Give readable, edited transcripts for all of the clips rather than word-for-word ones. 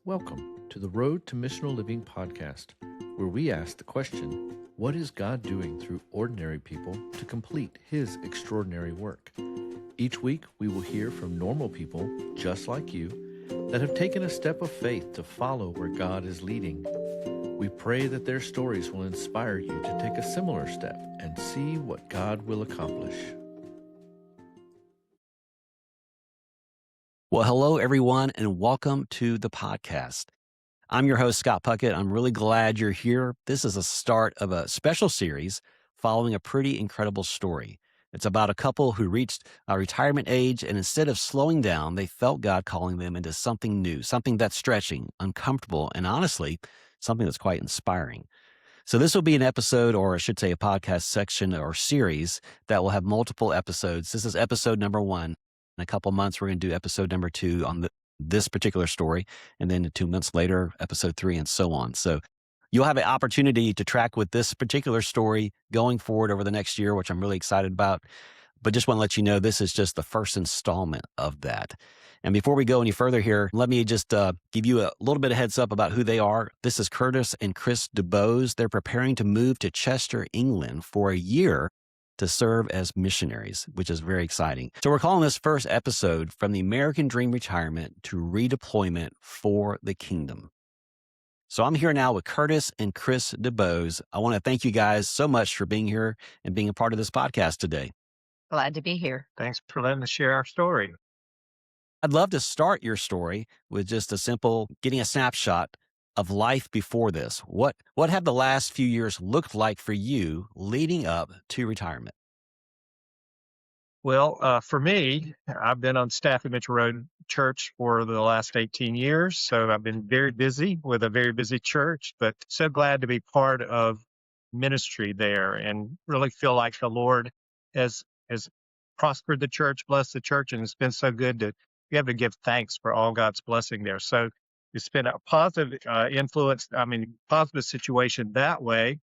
Welcome to the Road to Missional Living podcast, where we ask the question, what is God doing through ordinary people to complete His extraordinary work? Each week, we will hear from normal people just like you that have taken a step of faith to follow where God is leading. We pray that their stories will inspire you to take a similar step and see what God will accomplish. Well, hello, everyone, and welcome to the podcast. I'm your host, Scott Puckett. I'm really glad you're here. This is a start of a special series following a pretty incredible story. It's about a couple who reached a retirement age, and instead of slowing down, they felt God calling them into something new, something that's stretching, uncomfortable, and honestly, something that's quite inspiring. So this will be an episode, or I should say a podcast section or series that will have multiple episodes. This is episode number 1. In a couple months, we're going to do episode number 2 on this particular story. And then 2 months later, episode 3 and so on. So you'll have an opportunity to track with this particular story going forward over the next year, which I'm really excited about. But just want to let you know, this is just the first installment of that. And before we go any further here, let me just give you a little bit of heads up about who they are. This is Curtis and Chris DuBose. They're preparing to move to Chester, England for a year to serve as missionaries, which is very exciting. So we're calling this first episode From the American Dream Retirement to Redeployment for the Kingdom. So I'm here now with Curtis and Chris DuBose. I want to thank you guys so much for being here and being a part of this podcast today. Glad to be here. Thanks for letting us share our story. I'd love to start your story with just a simple getting a snapshot of life before this. What have the last few years looked like for you leading up to retirement? Well, for me, I've been on staff at Mitchell Road Church for the last 18 years. So I've been very busy with a very busy church, but so glad to be part of ministry there and really feel like the Lord has prospered the church, blessed the church, and it's been so good to be able to give thanks for all God's blessing there. So it's been a positive positive situation that way.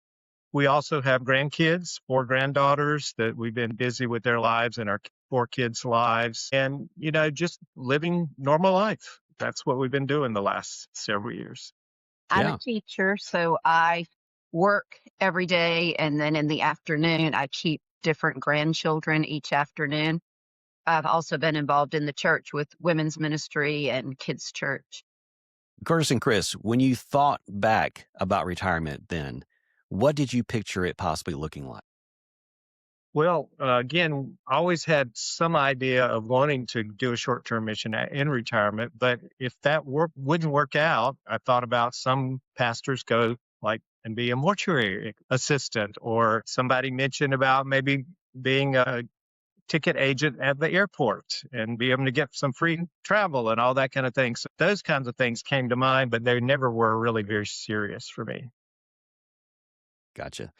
We also have grandkids, 4 granddaughters that we've been busy with their lives and our 4 kids' lives. And, just living normal life. That's what we've been doing the last several years. I'm a teacher, so I work every day. And then in the afternoon, I keep different grandchildren each afternoon. I've also been involved in the church with women's ministry and kids' church. Curtis and Chris, when you thought back about retirement then, what did you picture it possibly looking like? Well, again, I always had some idea of wanting to do a short-term mission in retirement, but if that wouldn't work out, I thought about some pastors go and be a mortuary assistant, or somebody mentioned about maybe being a ticket agent at the airport and be able to get some free travel and all that kind of thing. So those kinds of things came to mind, but they never were really very serious for me. Gotcha.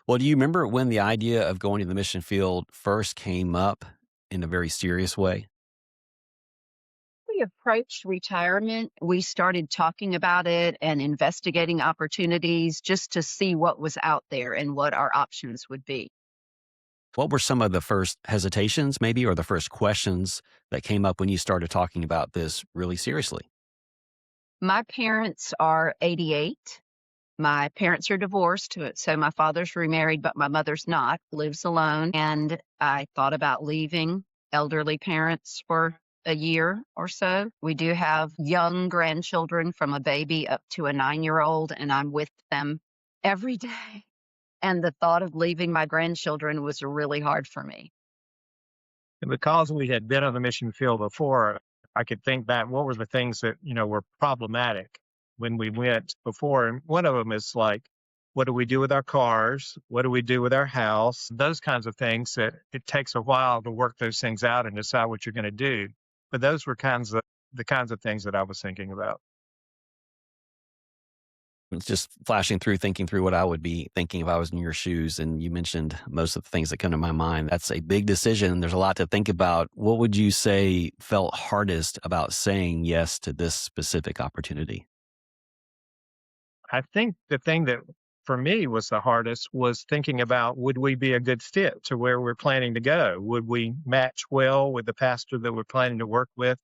Well, do you remember when the idea of going to the mission field first came up in a very serious way? We approached retirement. We started talking about it and investigating opportunities just to see what was out there and what our options would be. What were some of the first hesitations, maybe, or the first questions that came up when you started talking about this really seriously? My parents are 88. My parents are divorced, so my father's remarried, but my mother's not, lives alone. And I thought about leaving elderly parents for a year or so. We do have young grandchildren from a baby up to a 9-year-old, and I'm with them every day. And the thought of leaving my grandchildren was really hard for me. And because we had been on the mission field before, I could think back, what were the things that, were problematic when we went before? And one of them is what do we do with our cars? What do we do with our house? Those kinds of things that it takes a while to work those things out and decide what you're going to do. But those were the kinds of things that I was thinking about. It's just thinking through what I would be thinking if I was in your shoes. And you mentioned most of the things that come to my mind. That's a big decision. There's a lot to think about. What would you say felt hardest about saying yes to this specific opportunity? I think the thing that for me was the hardest was thinking about, would we be a good fit to where we're planning to go? Would we match well with the pastor that we're planning to work with?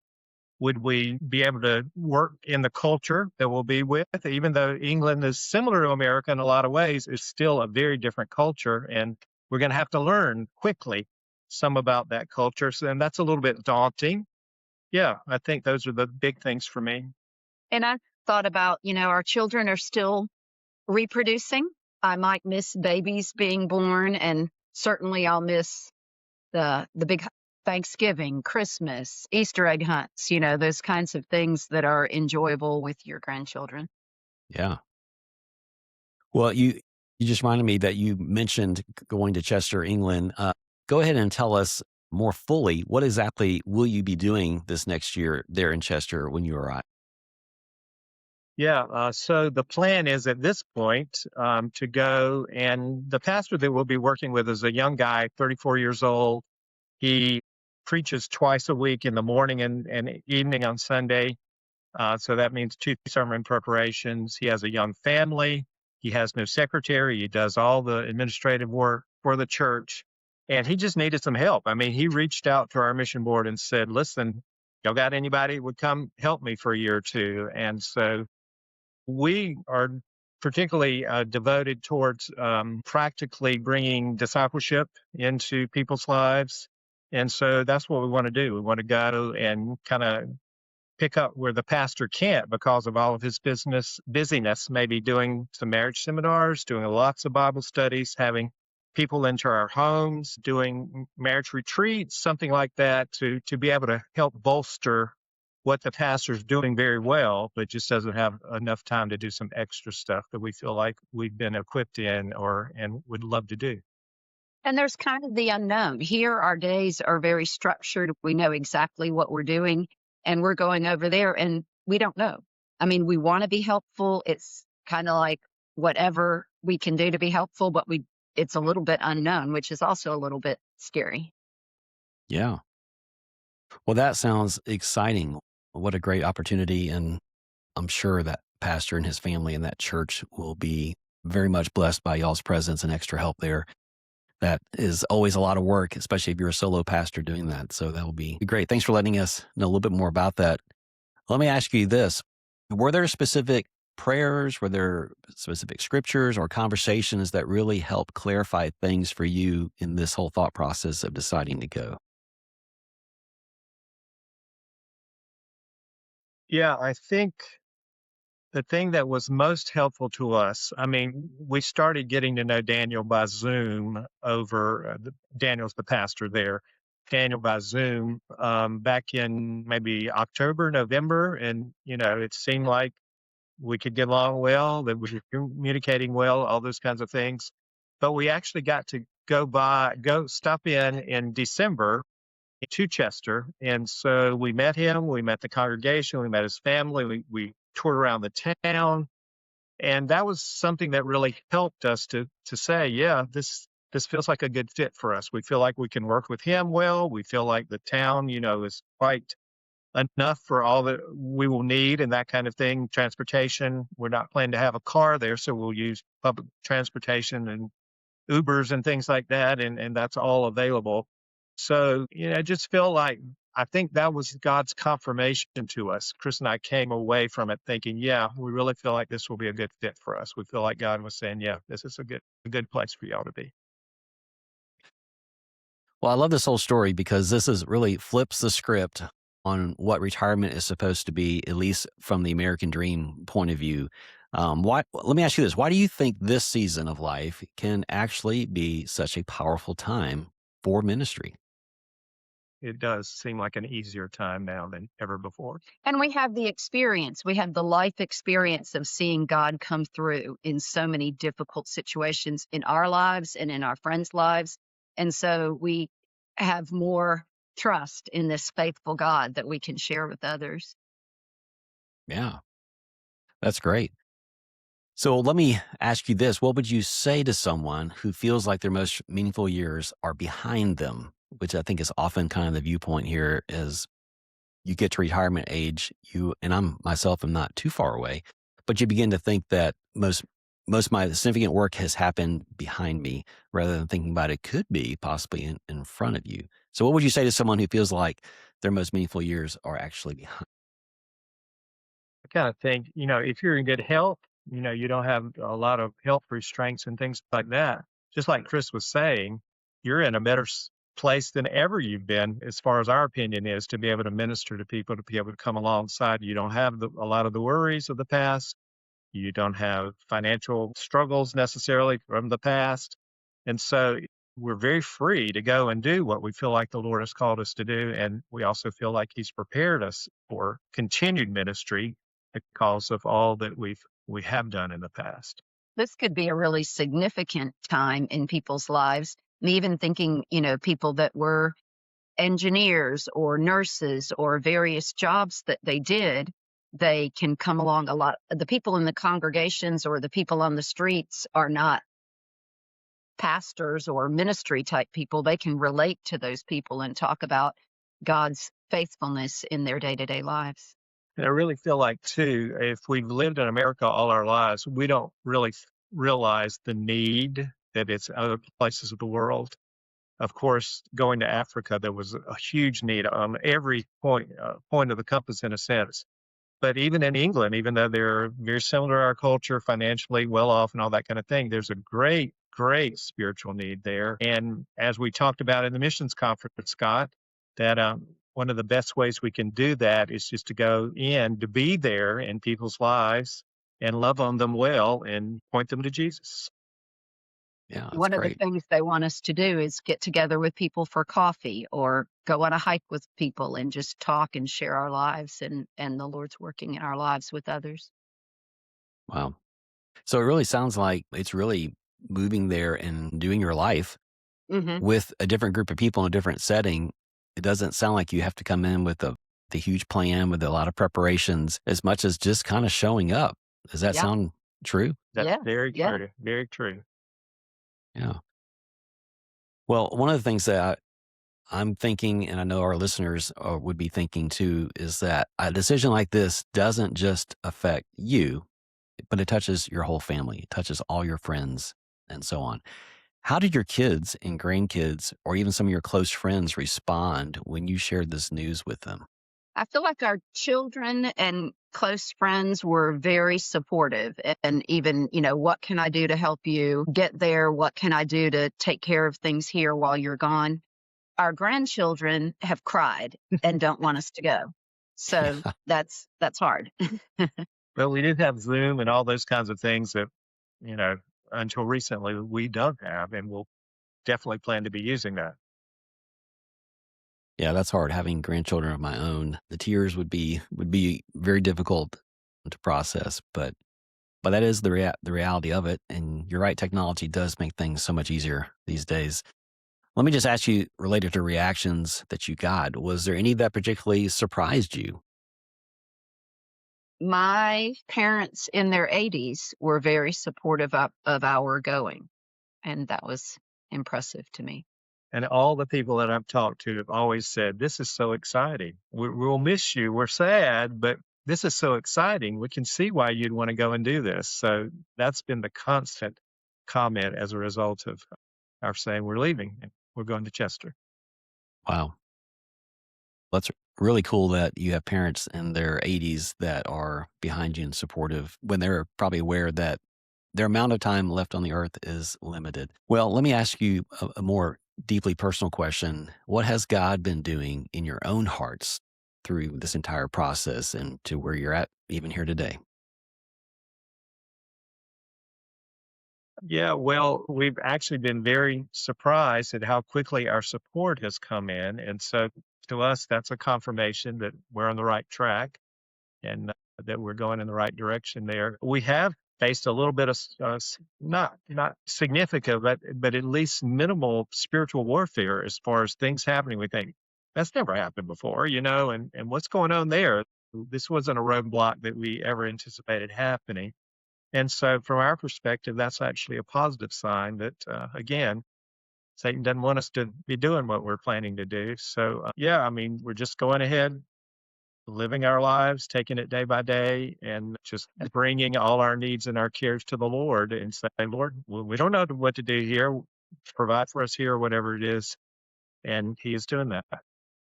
Would we be able to work in the culture that we'll be with? Even though England is similar to America in a lot of ways, it's still a very different culture. And we're going to have to learn quickly some about that culture. So, and that's a little bit daunting. Yeah, I think those are the big things for me. And I thought about, our children are still reproducing. I might miss babies being born, and certainly I'll miss the big Thanksgiving, Christmas, Easter egg hunts, those kinds of things that are enjoyable with your grandchildren. Yeah. Well, you just reminded me that you mentioned going to Chester, England. Go ahead and tell us more fully, what exactly will you be doing this next year there in Chester when you arrive? Yeah, so the plan is at this point to go, and the pastor that we'll be working with is a young guy, 34 years old. He preaches twice a week in the morning and evening on Sunday. So that means 2 sermon preparations. He has a young family. He has no secretary. He does all the administrative work for the church. And he just needed some help. I mean, he reached out to our mission board and said, listen, y'all got anybody who would come help me for a year or two? And so we are particularly devoted towards practically bringing discipleship into people's lives. And so that's what we want to do. We want to go and kind of pick up where the pastor can't because of all of his busyness, maybe doing some marriage seminars, doing lots of Bible studies, having people into our homes, doing marriage retreats, something like that, to be able to help bolster what the pastor's doing very well, but just doesn't have enough time to do some extra stuff that we feel like we've been equipped in and would love to do. And there's kind of the unknown. Here, our days are very structured. We know exactly what we're doing, and we're going over there, and we don't know. I mean, we want to be helpful. It's kind of like whatever we can do to be helpful, but it's a little bit unknown, which is also a little bit scary. Yeah. Well, that sounds exciting. What a great opportunity. And I'm sure that pastor and his family and that church will be very much blessed by y'all's presence and extra help there. That is always a lot of work, especially if you're a solo pastor doing that. So that will be great. Thanks for letting us know a little bit more about that. Let me ask you this. Were there specific prayers, were there specific scriptures or conversations that really helped clarify things for you in this whole thought process of deciding to go? Yeah, I think the thing that was most helpful to us, I mean, we started getting to know Daniel by Zoom over, Daniel's the pastor there, Daniel by Zoom back in maybe October, November. And, it seemed like we could get along well, that we were communicating well, all those kinds of things. But we actually got to stop in December to Chester. And so we met him, we met the congregation, we met his family, we toured around the town. And that was something that really helped us to say, yeah, this feels like a good fit for us. We feel like we can work with him well. We feel like the town, is quite enough for all that we will need and that kind of thing. Transportation, we're not planning to have a car there, so we'll use public transportation and Ubers and things like that, and that's all available. So, I just feel like I think that was God's confirmation to us. Chris and I came away from it thinking, yeah, we really feel like this will be a good fit for us. We feel like God was saying, yeah, this is a good place for y'all to be. Well, I love this whole story because this is really flips the script on what retirement is supposed to be, at least from the American dream point of view. Let me ask you this. Why do you think this season of life can actually be such a powerful time for ministry? It does seem like an easier time now than ever before. And we have the experience. We have the life experience of seeing God come through in so many difficult situations in our lives and in our friends' lives. And so we have more trust in this faithful God that we can share with others. Yeah, that's great. So let me ask you this. What would you say to someone who feels like their most meaningful years are behind them, which I think is often kind of the viewpoint here as you get to retirement age, and I'm myself am not too far away, but you begin to think that most of my significant work has happened behind me rather than thinking about it could be possibly in front of you. So what would you say to someone who feels like their most meaningful years are actually behind? kind of think, if you're in good health, you don't have a lot of health restraints and things like that. Just like Chris was saying, you're in a better place than ever you've been, as far as our opinion is, to be able to minister to people, to be able to come alongside. You don't have a lot of the worries of the past. You don't have financial struggles necessarily from the past. And so we're very free to go and do what we feel like the Lord has called us to do. And we also feel like He's prepared us for continued ministry because of all that we have done in the past. This could be a really significant time in people's lives. And even thinking, people that were engineers or nurses or various jobs that they did, they can come along a lot. The people in the congregations or the people on the streets are not pastors or ministry type people. They can relate to those people and talk about God's faithfulness in their day-to-day lives. And I really feel like, too, if we've lived in America all our lives, we don't really realize the need that it's other places of the world. Of course, going to Africa, there was a huge need on every point of the compass, in a sense. But even in England, even though they're very similar to our culture, financially well off and all that kind of thing, there's a great, great spiritual need there. And as we talked about in the missions conference, Scott, that one of the best ways we can do that is just to go in, to be there in people's lives and love on them well and point them to Jesus. Yeah, that's One of the great. things they want us to do is get together with people for coffee or go on a hike with people and just talk and share our lives, and the Lord's working in our lives with others. Wow. So it really sounds like it's really moving there and doing your life Hmm. with a different group of people in a different setting. It doesn't sound like you have to come in with the huge plan with a lot of preparations as much as just kind of showing up. Does that Yeah. sound true? That's Yeah. very Yeah. true. Very true. Yeah. Well, one of the things that I'm thinking, and I know our listeners would be thinking too, is that a decision like this doesn't just affect you, but it touches your whole family. It touches all your friends and so on. How did your kids and grandkids, or even some of your close friends, respond when you shared this news with them? I feel like our children and close friends were very supportive and even, what can I do to help you get there? What can I do to take care of things here while you're gone? Our grandchildren have cried and don't want us to go. So Yeah. that's hard. Well, we did have Zoom and all those kinds of things that, you know, until recently we don't have, and we'll definitely plan to be using that. Yeah, that's hard. Having grandchildren of my own, the tears would be very difficult to process, but that is the reality of it. And you're right, technology does make things so much easier these days. Let me just ask you, related to reactions that you got, was there any that particularly surprised you? My parents in their 80s were very supportive of our going, and that was impressive to me. And all the people that I've talked to have always said, "This is so exciting. We'll miss you. We're sad, but this is so exciting. We can see why you'd want to go and do this." So that's been the constant comment as a result of our saying we're leaving and we're going to Chester. Wow. That's really cool that you have parents in their 80s that are behind you and supportive when they're probably aware that their amount of time left on the earth is limited. Well, let me ask you a more deeply personal question. What has God been doing in your own hearts through this entire process and to where you're at even here today? Yeah, well, we've actually been very surprised at how quickly our support has come in. And so to us, that's a confirmation that we're on the right track and that we're going in the right direction there. We have faced a little bit of not significant, but at least minimal spiritual warfare as far as things happening. We think that's never happened before, and what's going on there? This wasn't a roadblock that we ever anticipated happening. And so, from our perspective, that's actually a positive sign that, again, Satan doesn't want us to be doing what we're planning to do. So, yeah, I mean, we're just going ahead, living our lives, taking it day by day, and just bringing all our needs and our cares to the Lord and say, "Lord, we don't know what to do here. Provide for us here, whatever it is." And He is doing that.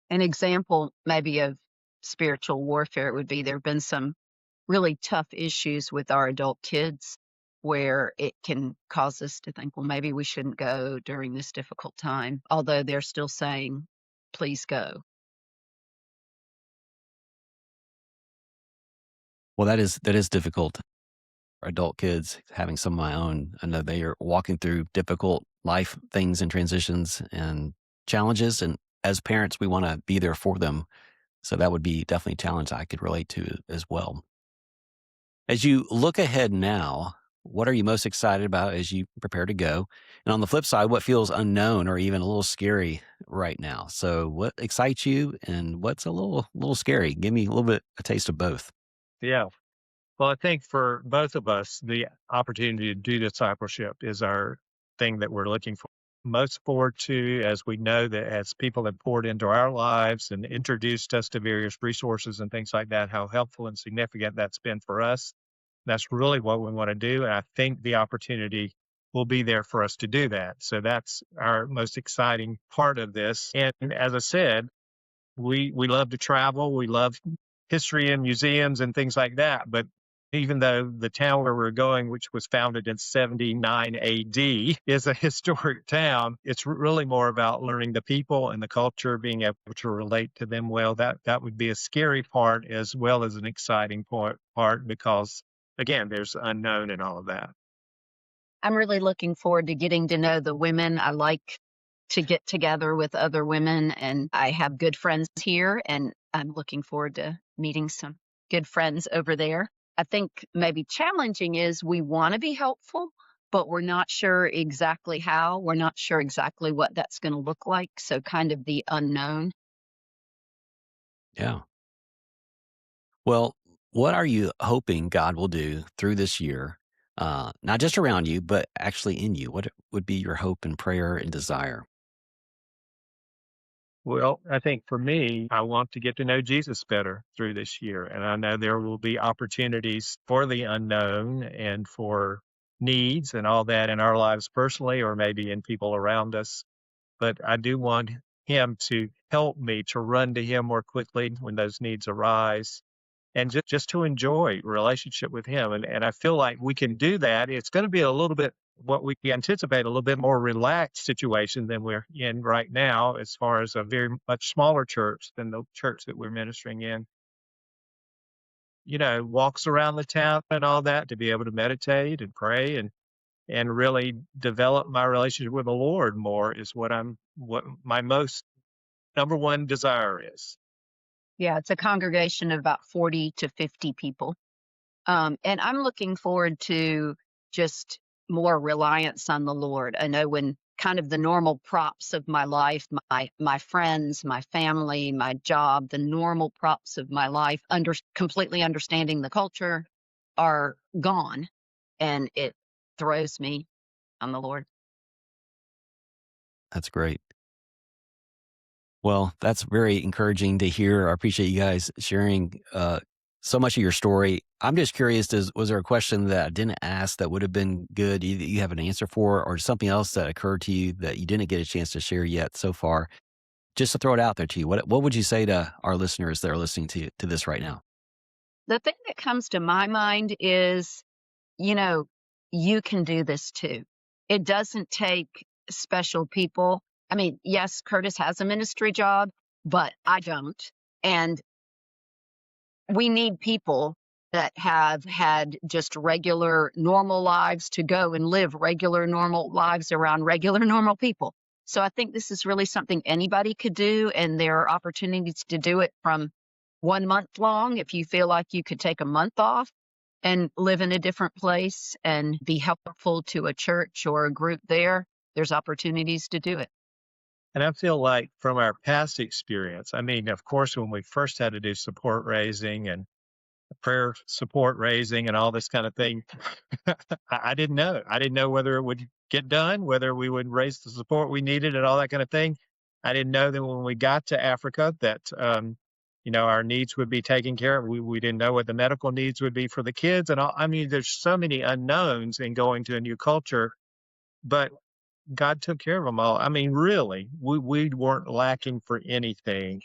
An example maybe of spiritual warfare would be there have been some really tough issues with our adult kids where it can cause us to think, well, maybe we shouldn't go during this difficult time, although they're still saying, please go. Well, that is difficult. Adult kids, having some of my own, I know they are walking through difficult life things and transitions and challenges. And as parents, we want to be there for them. So that would be definitely a challenge I could relate to as well. As you look ahead now, what are you most excited about as you prepare to go? And on the flip side, what feels unknown or even a little scary right now? So what excites you and what's a little scary? Give me a little bit a taste of both. Yeah. Well, I think for both of us, the opportunity to do discipleship is our thing that we're looking for most forward to, as we know that as people have poured into our lives and introduced us to various resources and things like that, how helpful and significant that's been for us. That's really what we want to do. And I think the opportunity will be there for us to do that. So that's our most exciting part of this. And as I said, we love to travel. We love history and museums and things like that. But even though the town where we're going, which was founded in 79 AD, is a historic town, it's really more about learning the people and the culture, being able to relate to them well. That would be a scary part as well as an exciting part because, again, there's unknown and all of that. I'm really looking forward to getting to know the women. I like to get together with other women, and I have good friends here, and I'm looking forward to meeting some good friends over there. I think maybe challenging is we want to be helpful, but we're not sure exactly how. We're not sure exactly what that's going to look like. So kind of the unknown. Yeah. Well, what are you hoping God will do through this year? Not just around you, but actually in you. What would be your hope and prayer and desire? Well, I think for me, I want to get to know Jesus better through this year. And I know there will be opportunities for the unknown and for needs and all that in our lives personally, or maybe in people around us. But I do want him to help me to run to him more quickly when those needs arise and just to enjoy relationship with him. And I feel like we can do that. It's going to be a little bit what we anticipate, a little bit more relaxed situation than we're in right now, as far as a very much smaller church than the church that we're ministering in. Walks around the town and all that to be able to meditate and pray and really develop my relationship with the Lord more is what my most number one desire is. Yeah, it's a congregation of about 40 to 50 people. And I'm looking forward to just more reliance on the Lord. I know when kind of the normal props of my life, my friends, my family, my job, the normal props of my life, completely understanding the culture are gone, and it throws me on the Lord. That's great. Well, that's very encouraging to hear. I appreciate you guys sharing so much of your story. I'm just curious, was there a question that I didn't ask that would have been good, either you have an answer for, or something else that occurred to you that you didn't get a chance to share yet so far? Just to throw it out there to you, what would you say to our listeners that are listening to this right now? The thing that comes to my mind is, you know, you can do this too. It doesn't take special people. I mean, yes, Curtis has a ministry job, but I don't. And we need people that have had just regular, normal lives to go and live regular, normal lives around regular, normal people. So I think this is really something anybody could do. And there are opportunities to do it from 1 month long. If you feel like you could take a month off and live in a different place and be helpful to a church or a group there's opportunities to do it. And I feel like from our past experience, I mean, of course, when we first had to do support raising and prayer support raising and all this kind of thing, I didn't know. I didn't know whether it would get done, whether we would raise the support we needed and all that kind of thing. I didn't know that when we got to Africa that, our needs would be taken care of. We didn't know what the medical needs would be for the kids and all. I mean, there's so many unknowns in going to a new culture, but God took care of them all. I mean, really, we weren't lacking for anything.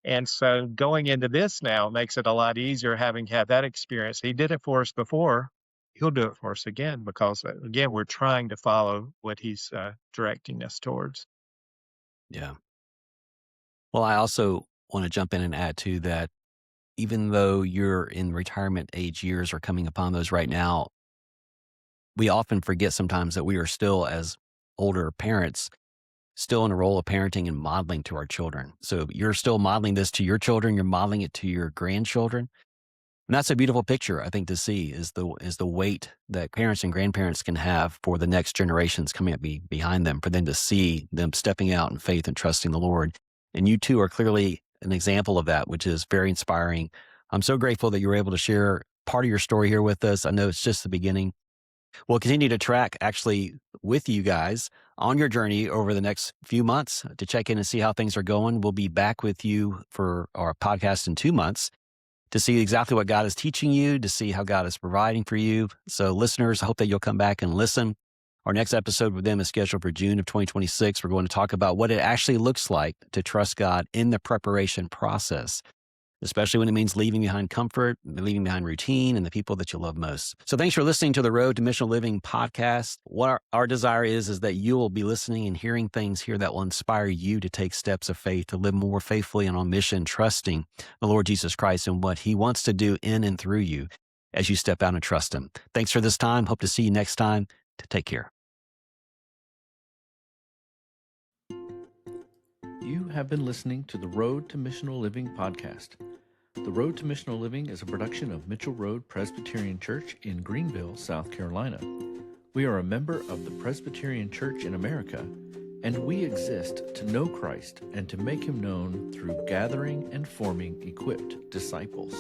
And so going into this now makes it a lot easier having had that experience. He did it for us before. He'll do it for us again because, again, we're trying to follow what he's directing us towards. Yeah. Well, I also want to jump in and add to that, even though you're in retirement age years or coming upon those right now, we often forget sometimes that we are still, as older parents, still in a role of parenting and modeling to our children. So you're still modeling this to your children, you're modeling it to your grandchildren. And that's a beautiful picture, I think, to see is the weight that parents and grandparents can have for the next generations coming up behind them, for them to see them stepping out in faith and trusting the Lord. And you two are clearly an example of that, which is very inspiring. I'm so grateful that you were able to share part of your story here with us. I know it's just the beginning. We'll continue to track actually with you guys on your journey over the next few months to check in and see how things are going. We'll be back with you for our podcast in 2 months to see exactly what God is teaching you, to see how God is providing for you. So listeners, I hope that you'll come back and listen. Our next episode with them is scheduled for June of 2026. We're going to talk about what it actually looks like to trust God in the preparation process, especially when it means leaving behind comfort, leaving behind routine, and the people that you love most. So thanks for listening to the Road to Missional Living podcast. What our desire is that you will be listening and hearing things here that will inspire you to take steps of faith, to live more faithfully and on mission, trusting the Lord Jesus Christ and what he wants to do in and through you as you step out and trust him. Thanks for this time. Hope to see you next time. Take care. You have been listening to the Road to Missional Living podcast. The Road to Missional Living is a production of Mitchell Road Presbyterian Church in Greenville, South Carolina. We are a member of the Presbyterian Church in America, and we exist to know Christ and to make him known through gathering and forming equipped disciples.